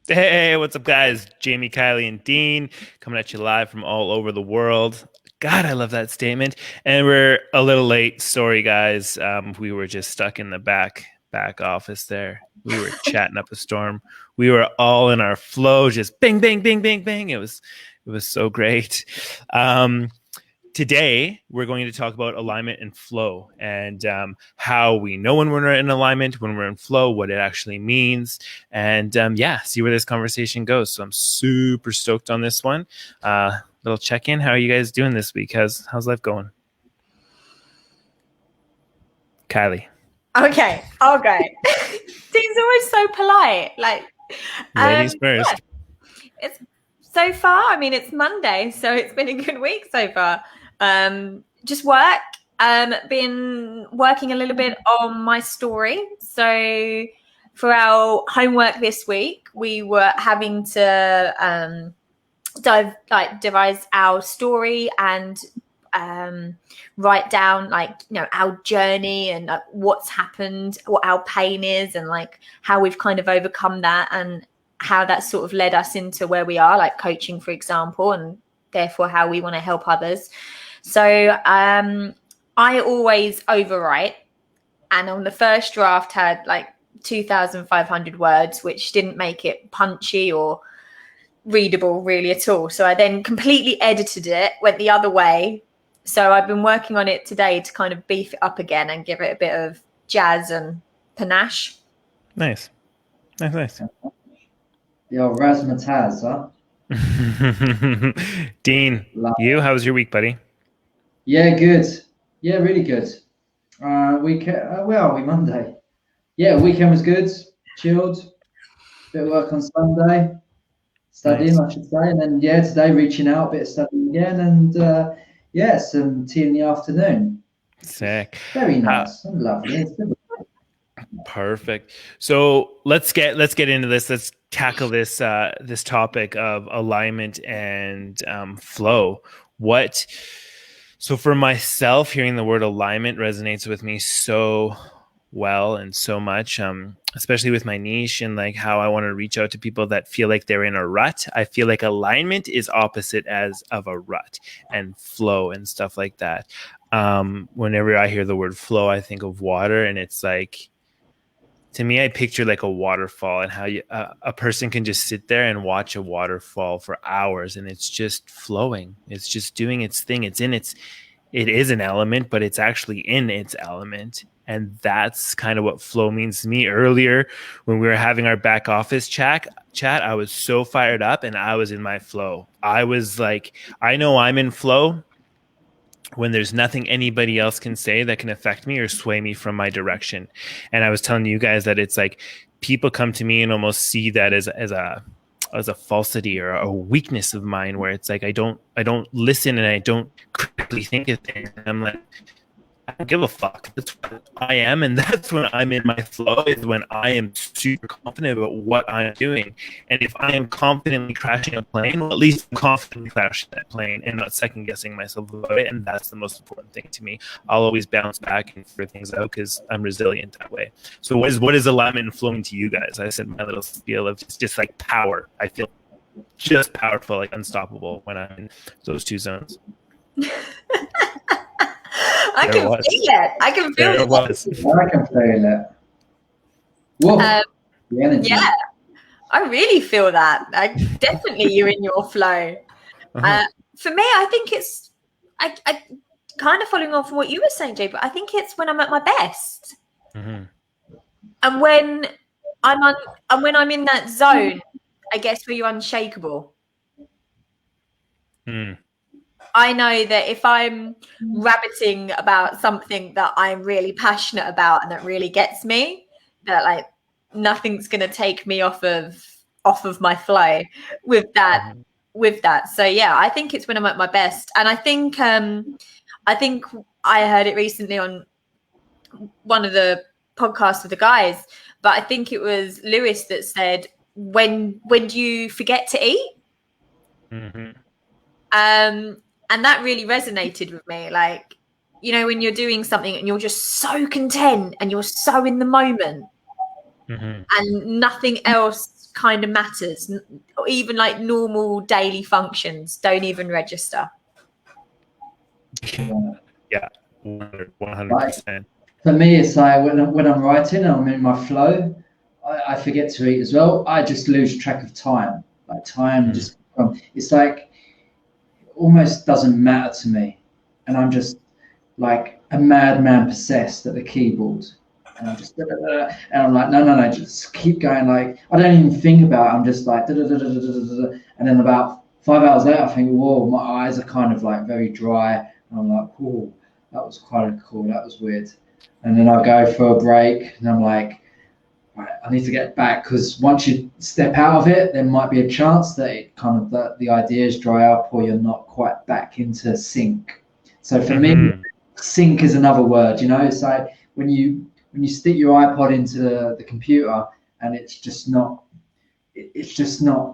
Hey, what's up, guys? Jamie, Kylie, and Dean coming at you live from all over the world. God, I love that statement. And we're a little late. Sorry, guys. We were just stuck in the back office there. We were chatting up a storm. We were all in our flow, just bing, bing, bing, bing, bing. It was so great. Um, Today, we're going to talk about alignment and flow and how we know when we're in alignment, when we're in flow, what it actually means, and see where this conversation goes. So I'm super stoked on this one. Little check-in. How are you guys doing this week? How's life going? Kylie. Okay, I'll go. Dean's always so polite. Ladies Yeah, first. it's so far. I mean, it's Monday, so it's been a good week so far. Just work. Been working a little bit on my story. So for our homework this week, we were having to devise our story and write down our journey and what's happened, what our pain is, and how we've kind of overcome that, and how that sort of led us into where we are, like coaching, for example, and therefore how we want to help others. So I always overwrite, and on the first draft had 2,500 words, which didn't make it punchy or readable really at all. So I then completely edited it, went the other way. So I've been working on it today to kind of beef it up again and give it a bit of jazz and panache. Nice. Yo, razzmatazz, huh? Dean, you? How was your week, buddy? Yeah, good. Yeah, really good. Where are we? Monday. Yeah, weekend was good. Chilled. Bit of work on Sunday. Studying, Nice. I should say. And then, today reaching out, a bit of studying again. And, some tea in the afternoon. Sick. Very nice and lovely. Perfect. So let's get into this. Let's tackle this this topic of alignment and flow. So for myself, hearing the word alignment resonates with me so well and so much, especially with my niche and how I want to reach out to people that feel like they're in a rut. I feel like alignment is opposite as of a rut, and flow and stuff like that. Whenever I hear the word flow, I think of water, and it's to me, I picture like a waterfall, and how a person can just sit there and watch a waterfall for hours, and it's just flowing. It's just doing its thing. It is an element, but it's actually in its element. And that's kind of what flow means to me. Earlier, when we were having our back office chat, I was so fired up and I was in my flow. I was like, I know I'm in flow when there's nothing anybody else can say that can affect me or sway me from my direction. And I was telling you guys that it's like people come to me and almost see that as a falsity or a weakness of mine, where it's like I don't listen and I don't critically think of things. I'm like, I don't give a fuck. That's what I am, and that's when I'm in my flow, is when I am super confident about what I'm doing. And if I am confidently crashing a plane, well, at least I'm confidently crashing that plane and not second guessing myself about it. And that's the most important thing to me. I'll always bounce back and figure things out because I'm resilient that way. So what is alignment and flowing to you guys? I said my little spiel of just like power. I feel just powerful, like unstoppable when I'm in those two zones. I can feel it. I can feel it. I can feel it. Whoa. The energy. Yeah, I really feel that. Definitely, you're in your flow. For me, I think it's I kind of following on from what you were saying, Jay, but I think it's when I'm at my best. Mm-hmm. And when I'm in that zone, I guess, where you're unshakable. I know that if I'm rabbiting about something that I'm really passionate about and that really gets me, that nothing's going to take me off of my flow with that. So yeah, I think it's when I'm at my best. And I think I heard it recently on one of the podcasts with the guys, but I think it was Lewis that said, when do you forget to eat? And that really resonated with me. When you're doing something and you're just so content and you're so in the moment, and nothing else kind of matters. Or even like normal daily functions don't even register. Yeah, 100%. For me, it's like when I'm writing and I'm in my flow, I forget to eat as well. I just lose track of time. Like time just, it's like almost doesn't matter to me, and I'm just like a madman possessed at the keyboard, and I'm just and I'm like no, just keep going. Like I don't even think about it. I'm just like and then about 5 hours later, I think, whoa, my eyes are kind of like very dry, and I'm like, whoa, that was quite cool. That was weird. And then I go for a break, and I'm like, right, I need to get back, because once you step out of it, there might be a chance that it kind of the ideas dry up, or you're not quite back into sync. So for me, sync is another word. You know, it's like when you stick your iPod into the computer and it's just not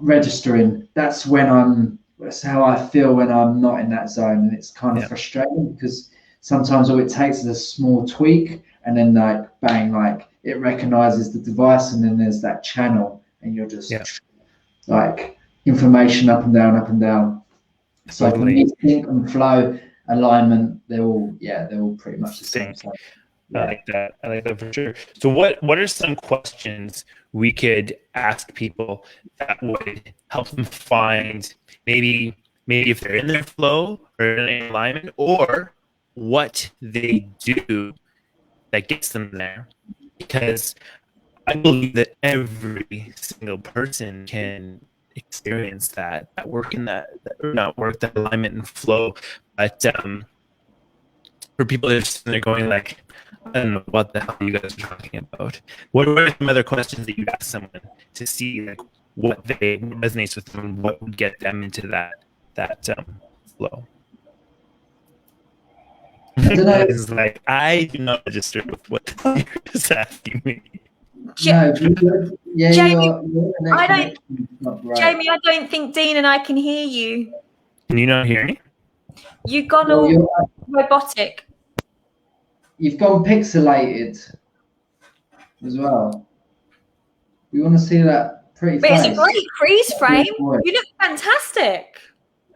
registering. That's how I feel when I'm not in that zone, and it's kind of frustrating, because sometimes all it takes is a small tweak, and then like bang, like it recognizes the device, and then there's that channel, and you're just like information up and down, up and down. So for me, sync and flow, alignment, they're all pretty much the same. So, I like that for sure. So what are some questions we could ask people that would help them find maybe if they're in their flow or in alignment, or what they do that gets them there? Because I believe that every single person can experience that work in that not work, that alignment and flow. But for people that are sitting there going like, I don't know what the hell you guys are talking about. What are some other questions that you ask someone to see like what resonates with them, what would get them into that flow? I don't know. It's like, I do not register with what you're just asking me. Jamie, I don't think Dean and I can hear you. Can you not hear me? You've gone all robotic. You've gone pixelated as well. We want to see that pretty face. It's a great freeze frame. You look fantastic.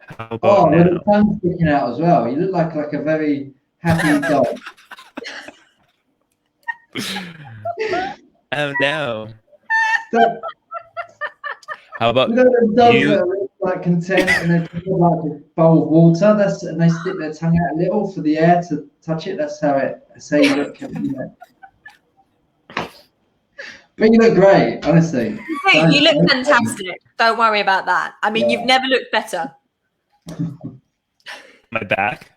How about with the tongue sticking out as well. You look like a very happy dog. Oh no. So, how about the dogs that are like content and they've got like a bowl of water, and they stick their tongue out a little for the air to touch it. That's how you look. But you look great, honestly. You look fantastic. Don't worry about that. I mean, you've never looked better. My back?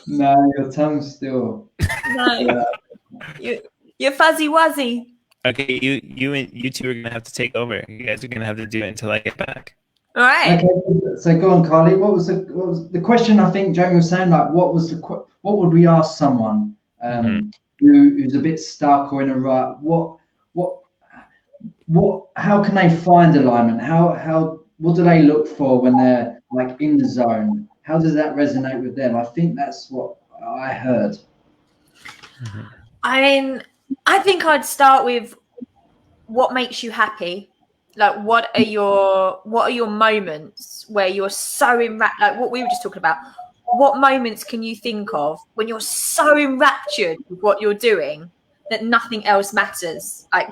No, your tongue's still. No. You're fuzzy wuzzy. Okay, you two are gonna have to take over. You guys are gonna have to do it until I get back. All right. Okay, so go on, Kylee. What was the question? I think Jamie was saying, like, what would we ask someone who's a bit stuck or in a rut? How can they find alignment? What do they look for when they're like in the zone? How does that resonate with them? I think that's what I heard. I mean, I think I'd start with what makes you happy. Like, what are your moments where you're so enraptured? Like what we were just talking about. What moments can you think of when you're so enraptured with what you're doing that nothing else matters? Like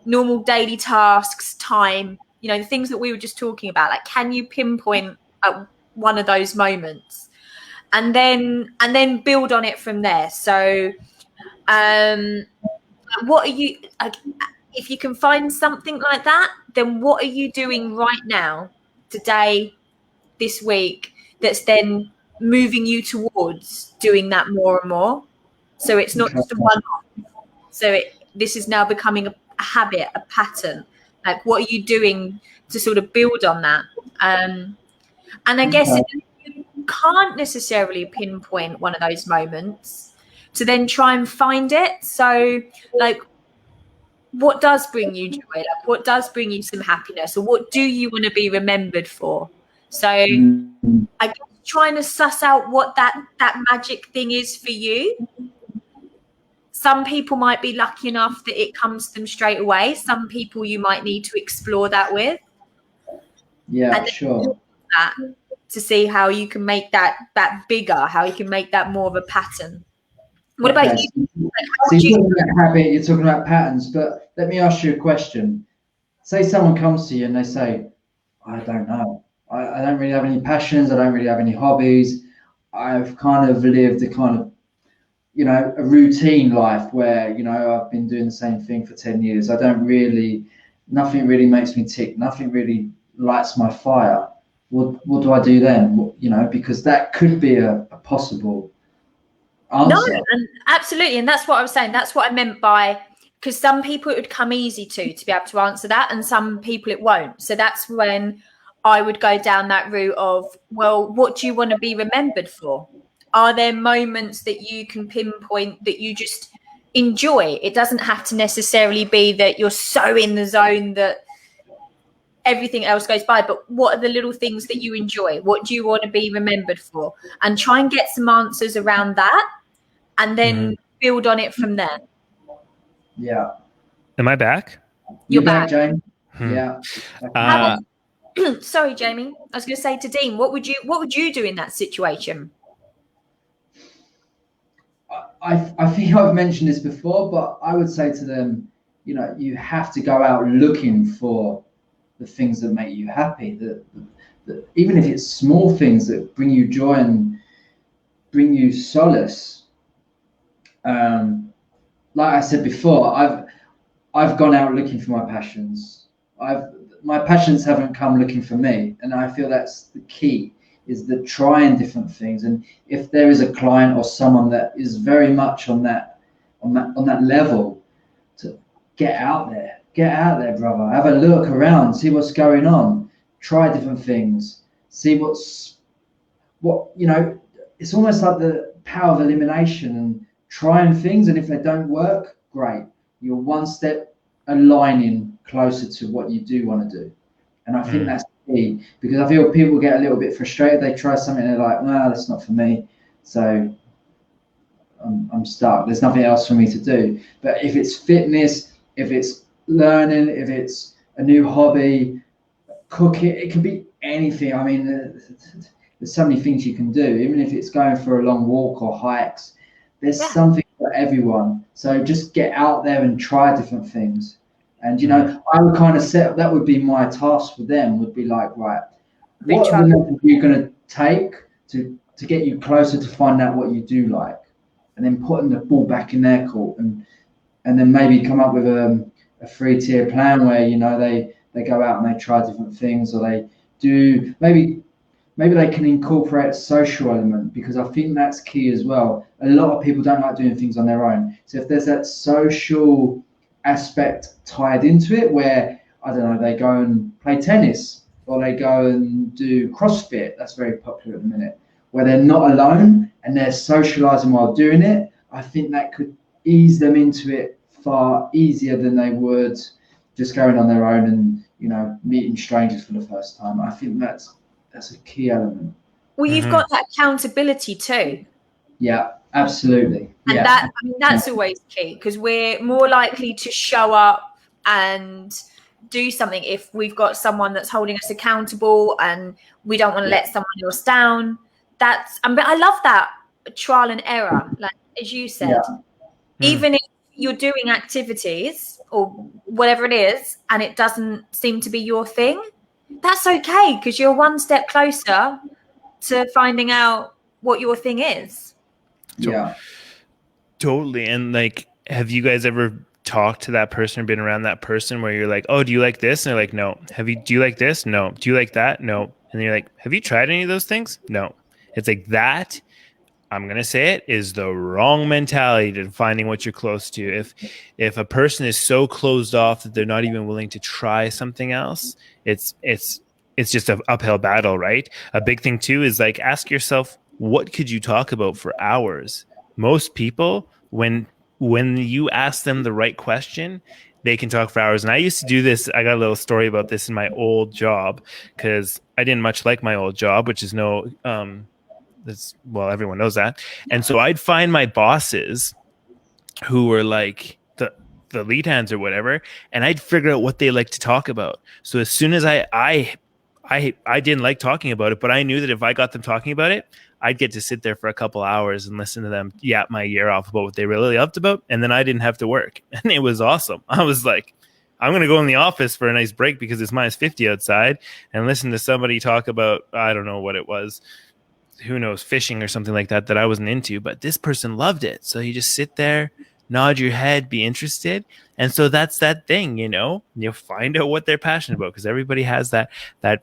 normal daily tasks, time, the things that we were just talking about. Like, can you pinpoint one of those moments, and then build on it from there? So, what are you? If you can find something like that, then what are you doing right now, today, this week, that's then moving you towards doing that more and more? So it's not just a one-off. So this is now becoming a habit, a pattern. Like, what are you doing to sort of build on that? And I guess you can't necessarily pinpoint one of those moments, to then try and find it. So, like, what does bring you joy? Like, what does bring you some happiness? Or what do you want to be remembered for? So I guess trying to suss out what that magic thing is for you. some people might be lucky enough that it comes to them straight away. Some people you might need to explore that with. Yeah, and sure. that to see how you can make that bigger, how you can make that more of a pattern. What about you? So you're talking about habit, you're talking about patterns, but let me ask you a question. Say someone comes to you and they say, I don't know. I don't really have any passions. I don't really have any hobbies. I've kind of lived a kind of, a routine life where, I've been doing the same thing for 10 years. Nothing really makes me tick. Nothing really lights my fire. What do I do then? Because that could be a possible answer. No, and absolutely. And that's what I was saying. That's what I meant by, because some people it would come easy to be able to answer that, and some people it won't. So that's when I would go down that route of, well, what do you want to be remembered for? Are there moments that you can pinpoint that you just enjoy? It doesn't have to necessarily be that you're so in the zone that everything else goes by, but what are the little things that you enjoy? What do you want to be remembered for? And try and get some answers around that, and then build on it from there. Yeah. Am I back? You're back, James. Yeah. Sorry, Jamie. I was going to say to Dean, what would you do in that situation? I think I've mentioned this before, but I would say to them, you have to go out looking for the things that make you happy. That even if it's small things that bring you joy and bring you solace. Like I said before, I've gone out looking for my passions. My passions haven't come looking for me, and I feel that's the key, is that trying different things. And if there is a client or someone that is very much on that level, to get out there, brother. Have a look around, see what's going on, try different things, see it's almost like the power of elimination and trying things. And if they don't work, great. You're one step aligning closer to what you do want to do. And I think that's key, because I feel people get a little bit frustrated. They try something and they're like, no, that's not for me. So I'm stuck. There's nothing else for me to do. But if it's fitness, if it's learning, if it's a new hobby, cooking, it can be anything. I mean, there's so many things you can do. Even if it's going for a long walk or hikes, there's something for everyone. So just get out there and try different things. And, I would kind of that would be my task for them, would be like, right, what are the methods you're going to take to get you closer to find out what you do like, and then putting the ball back in their court, and then maybe come up with a 3-tier plan where, they go out and they try different things, or they do, maybe they can incorporate a social element, because I think that's key as well. A lot of people don't like doing things on their own. So if there's that social aspect tied into it, where, I don't know, they go and play tennis, or they go and do CrossFit, that's very popular at the minute, where they're not alone and they're socializing while doing it, I think that could ease them into it far easier than they would just going on their own and, meeting strangers for the first time. I think that's a key element. Well, you've got that accountability too. Yeah, absolutely. And that's always key, because we're more likely to show up and do something if we've got someone that's holding us accountable, and we don't want to let someone else down. But I love that trial and error, like as you said. Even if you're doing activities or whatever it is and it doesn't seem to be your thing, that's okay, because you're one step closer to finding out what your thing is. Yeah, totally. And like, have you guys ever talked to that person or been around that person where you're like, oh, do you like this? And they're like, no. Do you like this? No. Do you like that? No. And then you're like, have you tried any of those things? No. It's like that, I'm going to say it, is the wrong mentality to finding what you're close to. If a person is so closed off that they're not even willing to try something else, it's just an uphill battle, right? A big thing too is like, ask yourself, what could you talk about for hours? Most people, when you ask them the right question, they can talk for hours. And I used to do this. I got a little story about this in my old job, because I didn't much like my old job, which is everyone knows that. And so I'd find my bosses who were like the lead hands or whatever, and I'd figure out what they like to talk about. So as soon as I didn't like talking about it, but I knew that if I got them talking about it, I'd get to sit there for a couple hours and listen to them yap my ear off about what they really loved about, and then I didn't have to work, and it was awesome. I was like, I'm gonna go in the office for a nice break because it's -50 outside, and listen to somebody talk about, I don't know what it was, who knows, fishing or something like that I wasn't into, but this person loved it. So you just sit there, nod your head, be interested. And so that's that thing, you find out what they're passionate about, because everybody has that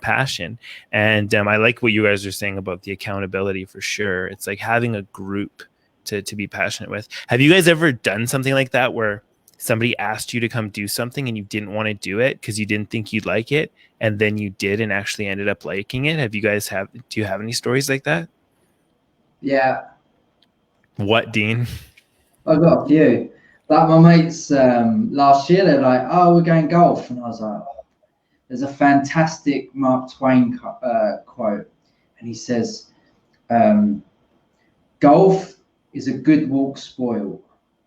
passion. And I like what you guys are saying about the accountability for sure. It's like having a group to be passionate with. Have you guys ever done something like that where somebody asked you to come do something and you didn't want to do it because you didn't think you'd like it, and then you did and actually ended up liking it? Do you have any stories like that? Yeah. What, Dean? I've got a few. Like my mates last year, they're like, "Oh, we're going golf," and I was like, oh. There's a fantastic Mark Twain quote, and he says, "Golf is a good walk spoiled,"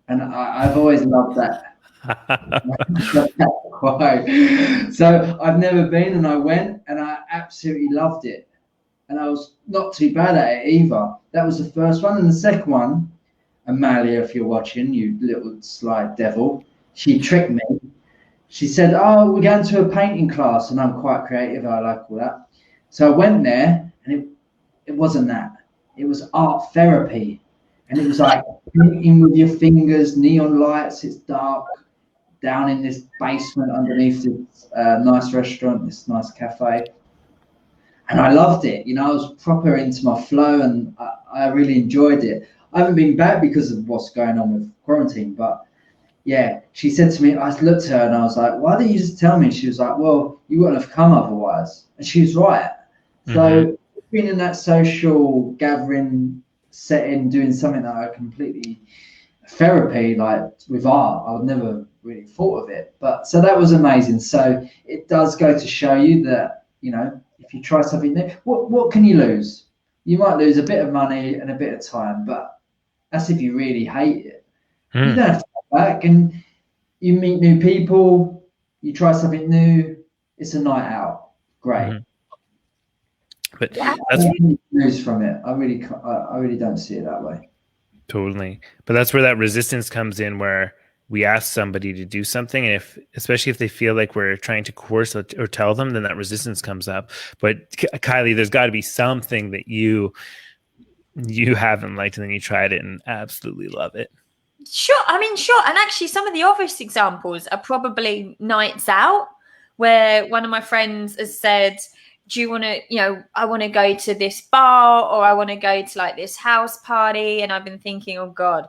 and I've always loved that. Quote. So I've never been, and I went, and I absolutely loved it, and I was not too bad at it either. That was the first one, and the second one. Amalia, if you're watching, you little sly devil, she tricked me. She said, "Oh, we're going to a painting class," and I'm quite creative. I like all that. So I went there, and it wasn't that. It was art therapy, and it was like painting with your fingers, neon lights. It's dark down in this basement underneath this nice restaurant, this nice cafe, and I loved it. I was proper into my flow, and I really enjoyed it. I haven't been back because of what's going on with quarantine, but yeah, she said to me, I looked at her and I was like, "Why didn't you just tell me?" She was like, "Well, you wouldn't have come otherwise." And she was right. Mm-hmm. So being in that social gathering setting, doing something that I completely therapy, like with art, I would never really thought of it. But so that was amazing. So it does go to show you that, if you try something new, what can you lose? You might lose a bit of money and a bit of time, but that's if you really hate it. You don't have to come back, and you meet new people, you try something new, it's a night out. Great. Mm-hmm. But that's lose from it. I really don't see it that way. Totally. But that's where that resistance comes in, where we ask somebody to do something, and especially if they feel like we're trying to coerce or tell them, then that resistance comes up. But Kylee, there's got to be something that you haven't liked and then you tried it and absolutely love it. Sure. And actually some of the obvious examples are probably nights out, where one of my friends has said, "Do you want to, I want to go to this bar, or I want to go to like this house party." And I've been thinking, oh God,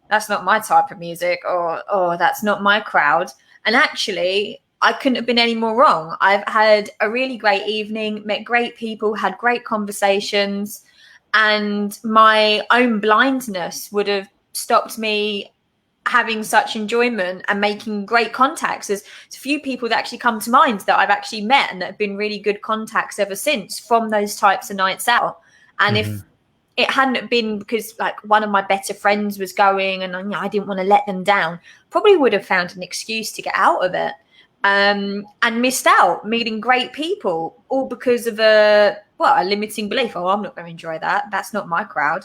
that's not my type of music, or that's not my crowd. And actually, I couldn't have been any more wrong. I've had a really great evening, met great people, had great conversations, and my own blindness would have stopped me having such enjoyment and making great contacts. There's a few people that actually come to mind that I've actually met and that have been really good contacts ever since from those types of nights out. And if it hadn't been because like one of my better friends was going and I didn't want to let them down, probably would have found an excuse to get out of it, and missed out meeting great people, all because of a limiting belief. Oh, I'm not going to enjoy that. That's not my crowd.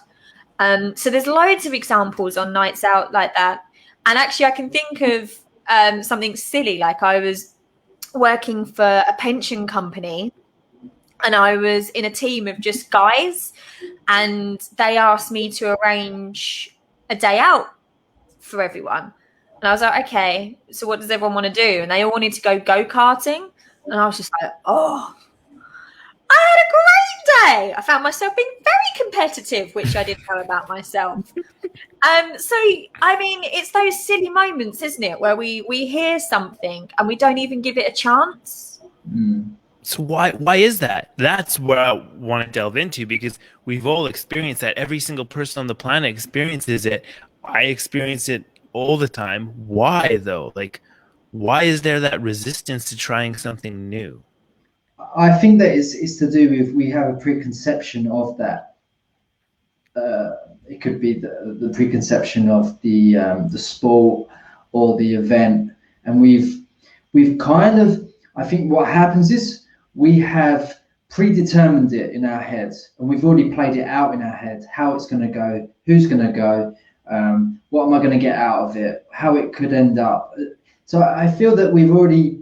So there's loads of examples on nights out like that. And actually I can think of something silly. Like I was working for a pension company and I was in a team of just guys, and they asked me to arrange a day out for everyone. And I was like, okay, so what does everyone want to do? And they all wanted to go-karting. And I was just like, oh, I had a great day. I found myself being very competitive, which I didn't know about myself. So, it's those silly moments, isn't it, where we hear something and we don't even give it a chance. So why is that? That's where I want to delve into, because we've all experienced that. Every single person on the planet experiences it. I experience it all the time. Why though? Like, why is there that resistance to trying something new? I think that it's to do with we have a preconception of that. it could be the preconception of the sport or the event, and we've kind of, I think what happens is we have predetermined it in our heads, and we've already played it out in our heads, how it's going to go, who's going to go, what am I going to get out of it, how it could end up. So I feel that we've already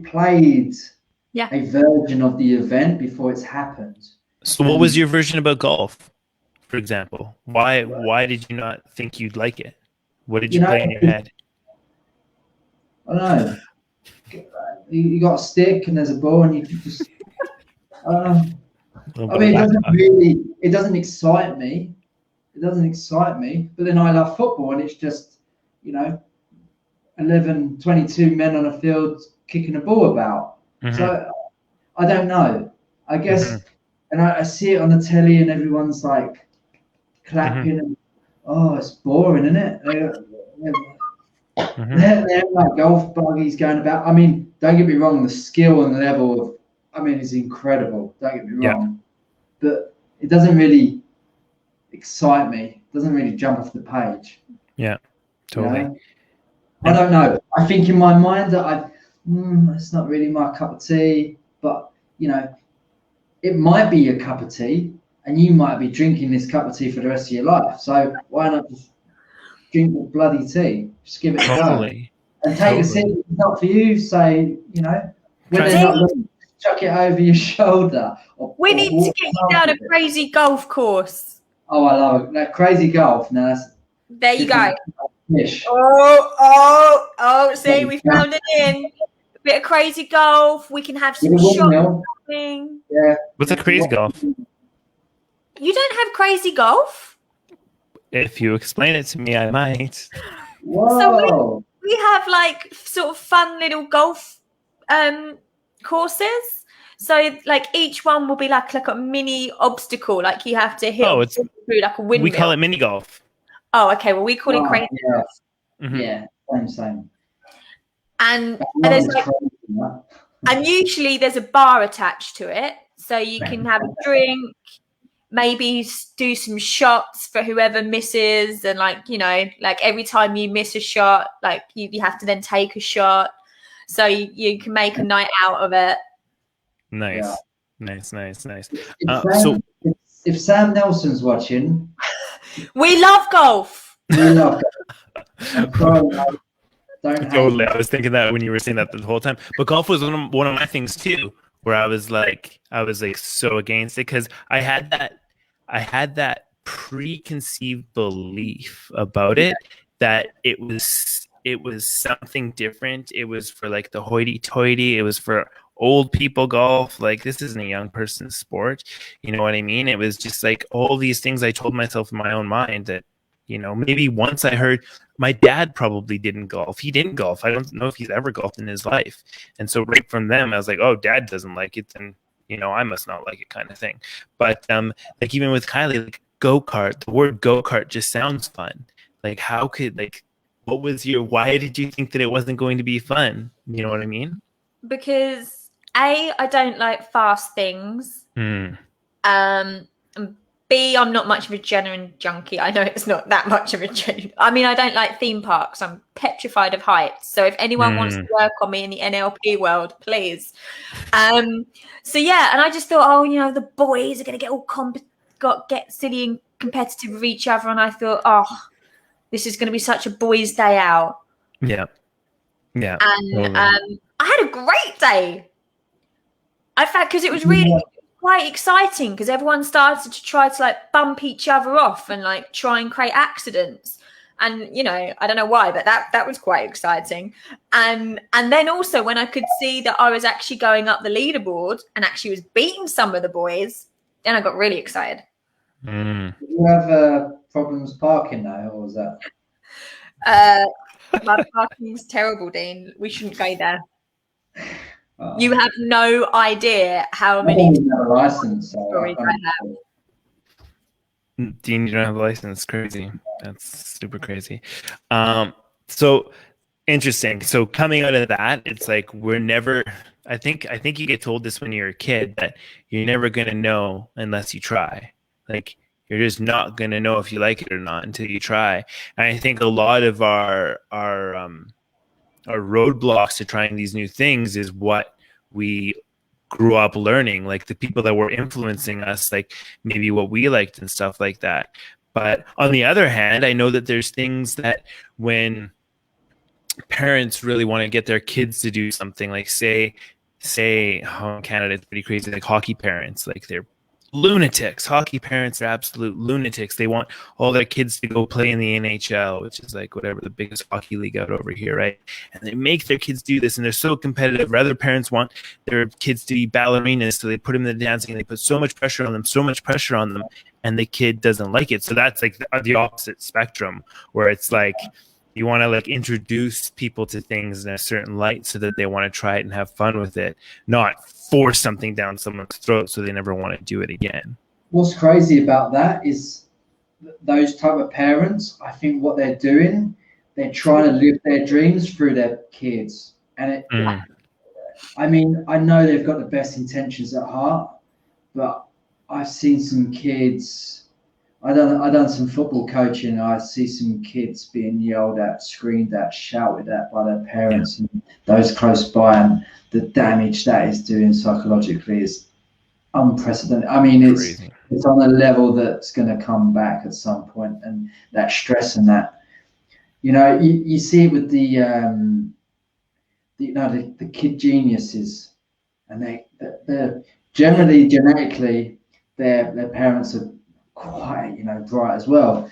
played a version of the event before it's happened. So what was your version about golf, for example? Why did you not think you'd like it? What did you play in your head? I don't know. You got a stick and there's a ball, and you just. I mean, it doesn't excite me. It doesn't excite me. But then I love football, and it's just, 11, 22 men on a field kicking a ball about. Mm-hmm. So I don't know. I guess, mm-hmm. and I see it on the telly, and everyone's like clapping, mm-hmm. and it's boring, isn't it? Mm-hmm. They're like golf buggies going about. I mean, don't get me wrong, the skill and the level is incredible. Don't get me wrong, but it doesn't really excite me. It doesn't really jump off the page. Yeah, totally. I don't know. I think in my mind that it's not really my cup of tea, but it might be your cup of tea, and you might be drinking this cup of tea for the rest of your life. So why not just drink the bloody tea? Just give it a go. And take a sip. If it's not for you, say, chuck it over your shoulder. We need to get you down a crazy golf course. Oh, I love it. That crazy golf. Now there you go. Oh, see, we found it in. A bit of crazy golf. We can have some shots. Yeah. What's a crazy golf? You don't have crazy golf? If you explain it to me, I might. Whoa. So we have like sort of fun little golf courses. So like each one will be like a mini obstacle, like you have to hit through like a windmill. We call it mini golf. Oh, okay. Well, we call it crazy golf. Mm-hmm. Yeah, same. And there's and usually there's a bar attached to it, so you can have a drink, maybe do some shots for whoever misses, and like every time you miss a shot, like you have to then take a shot, so you can make a night out of it. Nice. Yeah. Nice. If Sam Nelson's watching, we love golf. We love golf. Totally. I was thinking that when you were saying that the whole time. But golf was one of my things too, where I was like so against it, because I had that preconceived belief about it, that it was something different. It was for like the hoity-toity. It was for old people golf. Like, this isn't a young person's sport. You know what I mean? It was just like all these things I told myself in my own mind that, maybe once I heard my dad probably didn't golf. He didn't golf. I don't know if he's ever golfed in his life. And so right from them, I was like, oh, dad doesn't like it, then, I must not like it, kind of thing. But like even with Kylee, like go-kart, the word go-kart just sounds fun. Like, why did you think that it wasn't going to be fun? You know what I mean? Because I don't like fast things. And B, I'm not much of a adrenaline junkie. I know it's not that much of a I mean, I don't like theme parks. I'm petrified of heights. So if anyone wants to work on me in the NLP world, please. So yeah, and I just thought, the boys are going to get all get silly and competitive with each other, and I thought, this is going to be such a boys' day out. Yeah. And I had a great day. I found, because it was really quite exciting, because everyone started to try to like bump each other off and like try and create accidents. And I don't know why, but that was quite exciting. And then also when I could see that I was actually going up the leaderboard and actually was beating some of the boys, then I got really excited. Did you have problems parking now, or was that? My parking is terrible, Dean. We shouldn't go there. You have no idea how many. I don't have a license. So Dean, you don't have a license. Crazy. That's super crazy. So interesting. So coming out of that, it's like I think you get told this when you're a kid, that you're never going to know unless you try. Like, You're just not going to know if you like it or not until you try. And I think a lot of our roadblocks to trying these new things is what we grew up learning, like the people that were influencing us, like maybe what we liked and stuff like that. But on the other hand, I know that there's things that when parents really want to get their kids to do something, like say in Canada it's pretty crazy, like hockey parents, like they're lunatics. Hockey parents are absolute lunatics. They want all their kids to go play in the NHL, which is like whatever the biggest hockey league out over here, right? And they make their kids do this, and they're so competitive. Or other parents want their kids to be ballerinas, so they put them in the dancing, and they put so much pressure on them, and the kid doesn't like it. So that's like the opposite spectrum, where it's like you want to like introduce people to things in a certain light so that they want to try it and have fun with it, not force something down someone's throat so they never want to do it again. What's crazy about that is those type of parents, I think what they're doing, they're trying to live their dreams through their kids. And I mean, I know they've got the best intentions at heart, but I've seen some kids. I done some football coaching. I see some kids being yelled at, screamed at, shouted at by their parents and those close by, and the damage that is doing psychologically is unprecedented. I mean, it's on a level that's going to come back at some point, and that stress and that, you see it with the kid geniuses, and they're generally genetically their parents are quite bright as well,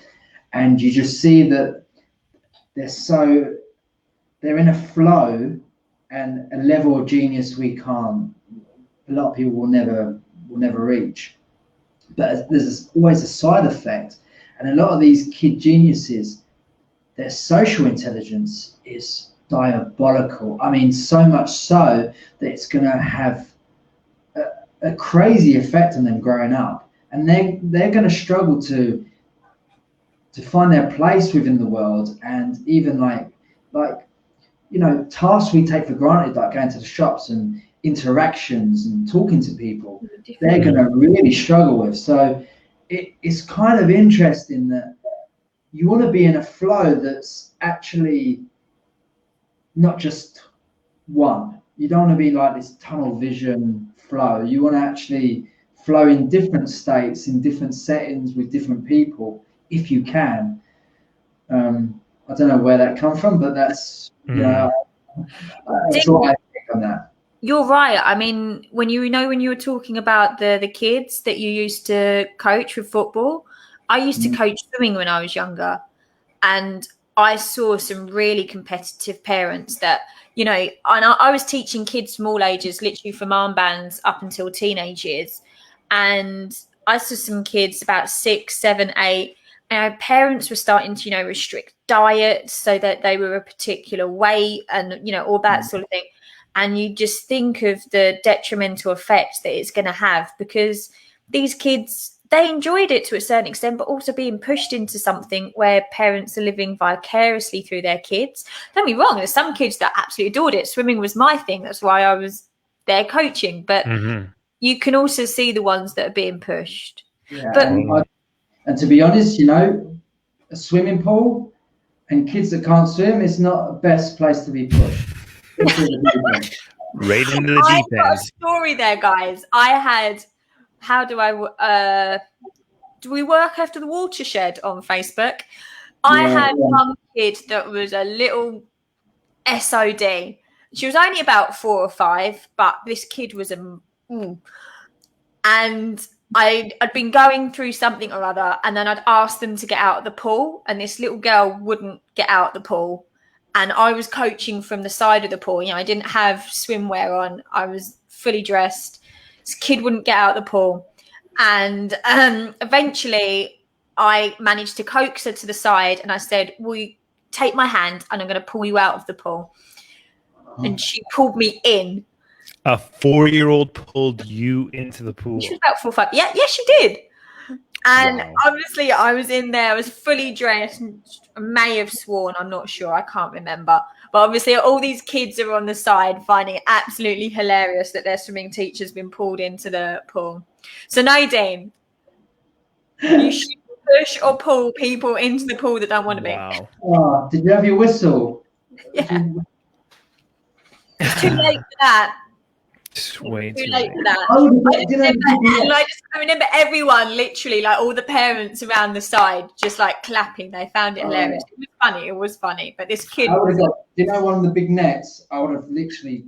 and you just see that they're in a flow and a level of genius a lot of people will never reach. But there's always a side effect, and a lot of these kid geniuses, their social intelligence is diabolical. I mean, so much so that it's going to have a crazy effect on them growing up. And they're going to struggle to find their place within the world, and even like tasks we take for granted, like going to the shops and interactions and talking to people, they're going to really struggle with. So it's kind of interesting that you want to be in a flow that's actually not just one. You don't want to be like this tunnel vision flow. You want to actually flow in different states, in different settings, with different people, if you can. I don't know where that comes from, but that's that's what I think on that. You're right. I mean, when you were talking about the kids that you used to coach with football, I used to coach swimming when I was younger, and I saw some really competitive parents that, and I was teaching kids from all ages, literally from armbands up until teenage years. And I saw some kids about 6, 7, 8, and our parents were starting to, restrict diets so that they were a particular weight and, all that sort of thing. And you just think of the detrimental effect that it's going to have, because these kids, they enjoyed it to a certain extent, but also being pushed into something where parents are living vicariously through their kids. Don't be wrong, there's some kids that absolutely adored it. Swimming was my thing. That's why I was there coaching. But you can also see the ones that are being pushed. Yeah, but and to be honest, a swimming pool and kids that can't swim is not the best place to be pushed. Right into the deep end. I've got a story there, guys. I had, do we work after the watershed on Facebook? I had one kid that was a little SOD. She was only about 4 or 5, but this kid was and I'd been going through something or other, and then I'd asked them to get out of the pool, and this little girl wouldn't get out of the pool. And I was coaching from the side of the pool. I didn't have swimwear on. I was fully dressed. This kid wouldn't get out of the pool. And eventually I managed to coax her to the side, and I said, will you take my hand and I'm going to pull you out of the pool. And she pulled me in. A 4-year-old pulled you into the pool. She was about 4 or 5. Yeah, she did. And obviously I was in there. I was fully dressed. I may have sworn. I'm not sure. I can't remember. But obviously all these kids are on the side finding it absolutely hilarious that their swimming teacher's been pulled into the pool. So Nadine, You should push or pull people into the pool that don't want to be. Wow. Oh, did you have your whistle? Yeah. It's too late for that. It's way Too too late late. for that. I remember everyone, literally, like all the parents around the side, just like clapping. They found it hilarious. It was funny. It was funny. But this kid, one of the big nets? I would have literally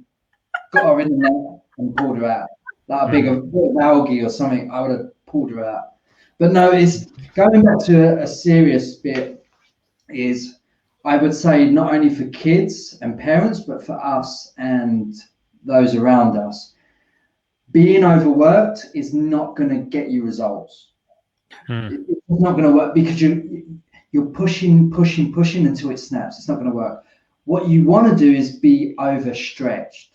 got her in the net and pulled her out, like a big algae or something. I would have pulled her out. But no, it's going back to a serious bit. Is I would say not only for kids and parents, but for us and those around us. Being overworked is not going to get you results. It's not going to work because you're pushing until it snaps. It's not going to work. What you want to do is be overstretched,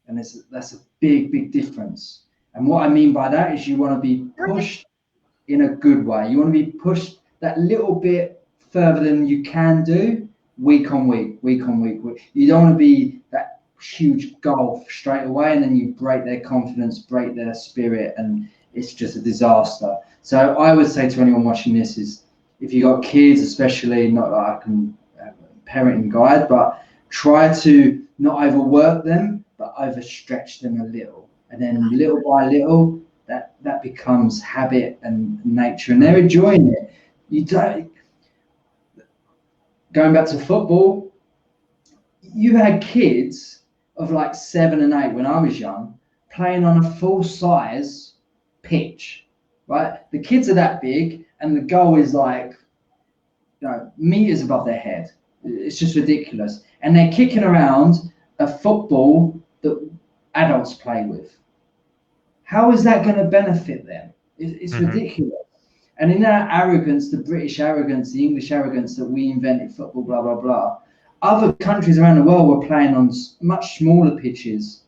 and that's a big difference. And what I mean by that is you want to be pushed in a good way. You want to be pushed that little bit further than you can do, week on week. You don't want to be that huge gulf straight away, and then you break their confidence, break their spirit, and it's just a disaster. So I would say to anyone watching this is, if you got kids, especially, not that I can parenting guide, but try to not overwork them, but overstretch them a little, and then little by little, that becomes habit and nature, and they're enjoying it. You don't. Going back to football, you had kids of like 7 and 8 when I was young playing on a full-size pitch, right? The kids are that big, and the goal is like, meters above their head. It's just ridiculous, and they're kicking around a football that adults play with. How is that going to benefit them? It's ridiculous. And in that arrogance, the British arrogance, the English arrogance that we invented football, blah, blah, blah, other countries around the world were playing on much smaller pitches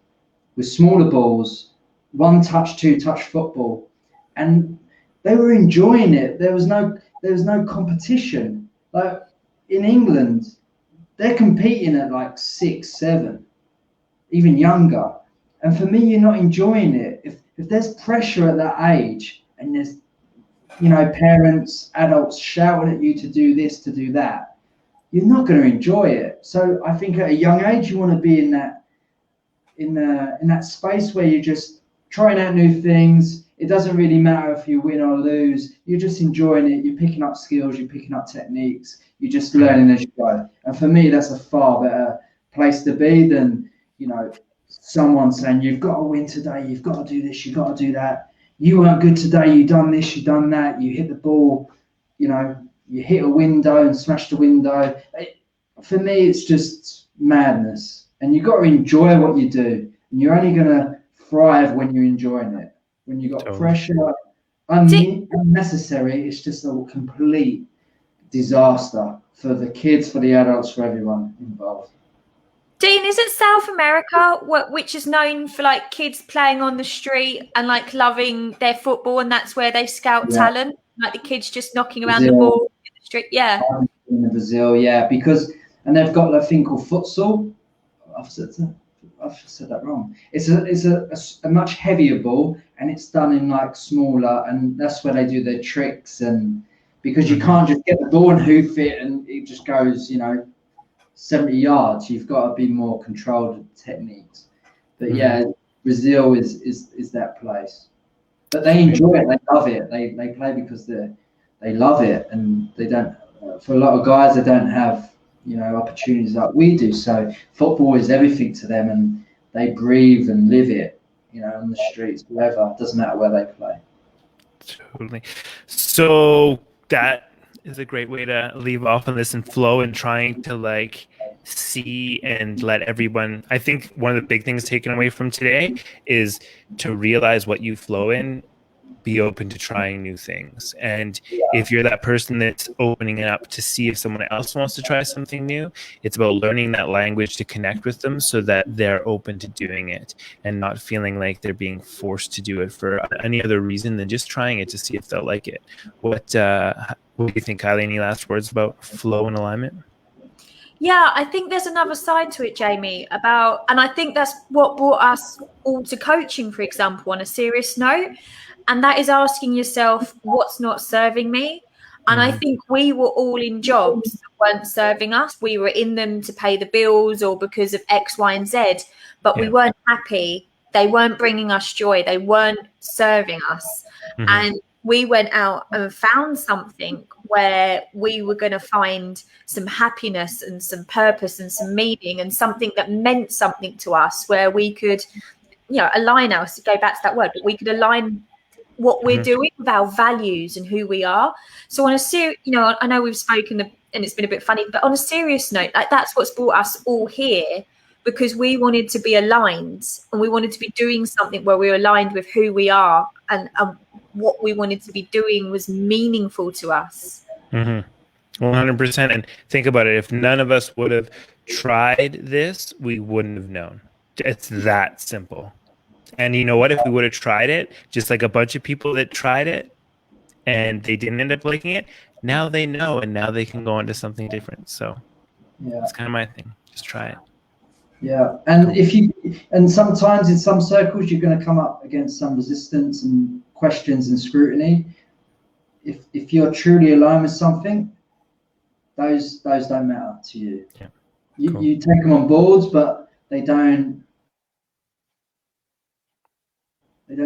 with smaller balls, 1-touch, 2-touch football. And they were enjoying it. There was no competition. Like in England, they're competing at like 6, 7, even younger. And for me, you're not enjoying it. If there's pressure at that age, and there's parents, adults shouting at you to do this, to do that, you're not going to enjoy it. So I think at a young age, you want to be in that space where you're just trying out new things. It doesn't really matter if you win or lose. You're just enjoying it. You're picking up skills. You're picking up techniques. You're just learning as you go. And for me, that's a far better place to be than, someone saying, you've got to win today. You've got to do this. You've got to do that. You weren't good today. You done this. You done that. You hit the ball. You hit a window and smashed the window. For me, it's just madness. And you've got to enjoy what you do. And you're only going to thrive when you're enjoying it. When you've got pressure, unnecessary, it's just a complete disaster for the kids, for the adults, for everyone involved. Dean, is it South America which is known for like kids playing on the street and like loving their football, and that's where they scout talent, like the kids just knocking around the ball in the street? Yeah. In Brazil, yeah, and they've got a thing called futsal. I've said that wrong. It's a much heavier ball, and it's done in like smaller, and that's where they do their tricks, and because you can't just get the ball and hoof it and it just goes 70 yards. You've got to be more controlled techniques. But yeah, Brazil is that place. But they enjoy it. They love it. They play because they love it, and they don't. For a lot of guys, they don't have opportunities like we do. So football is everything to them, and they breathe and live it. On the streets, wherever. It doesn't matter where they play. Totally. So that is a great way to leave off on this and flow, and trying to like see and let everyone. I think one of the big things taken away from today is to realize what you flow in, be open to trying new things. And if you're that person that's opening it up to see if someone else wants to try something new, it's about learning that language to connect with them so that they're open to doing it and not feeling like they're being forced to do it for any other reason than just trying it to see if they'll like it. What do you think, Kylee? Any last words about flow and alignment? Yeah, I think there's another side to it, Jamie, and I think that's what brought us all to coaching, for example, on a serious note. And that is asking yourself, what's not serving me? And I think we were all in jobs that weren't serving us. We were in them to pay the bills or because of X, Y, and Z, but we weren't happy. They weren't bringing us joy. They weren't serving us. And we went out and found something where we were going to find some happiness and some purpose and some meaning and something that meant something to us, where we could, align us, go back to that word, but we could align what we're doing with our values and who we are. So on a serious, I know we've spoken and it's been a bit funny, but on a serious note, like, that's what's brought us all here, because we wanted to be aligned and we wanted to be doing something where we were aligned with who we are, and what we wanted to be doing was meaningful to us. 100%. And think about it. If none of us would have tried this, we wouldn't have known. It's that simple. And you know what? If we would have tried it, just like a bunch of people that tried it and they didn't end up liking it, now they know, and now they can go on to something different. So that's kind of my thing. Just try it. Yeah. And sometimes in some circles, you're going to come up against some resistance and questions and scrutiny. If you're truly aligned with something, those don't matter to you. Yeah. You take them on board, but they don't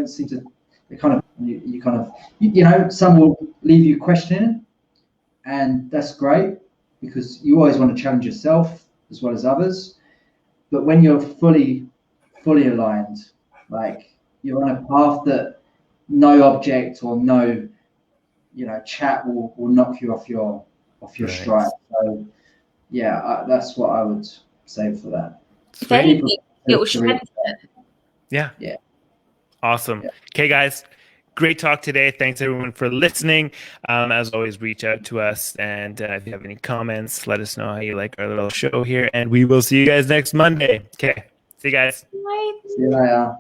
seem to. They kind of some will leave you questioning, and that's great, because you always want to challenge yourself as well as others. But when you're fully aligned, like you're on a path that no object or no chat will knock you off your stride. So that's what I would say for that. If anything, it will strengthen it. Yeah. Awesome. Okay, guys. Great talk today. Thanks everyone for listening. As always, reach out to us, and if you have any comments, let us know how you like our little show here, and we will see you guys next Monday. Okay. See you guys. Bye. See you later.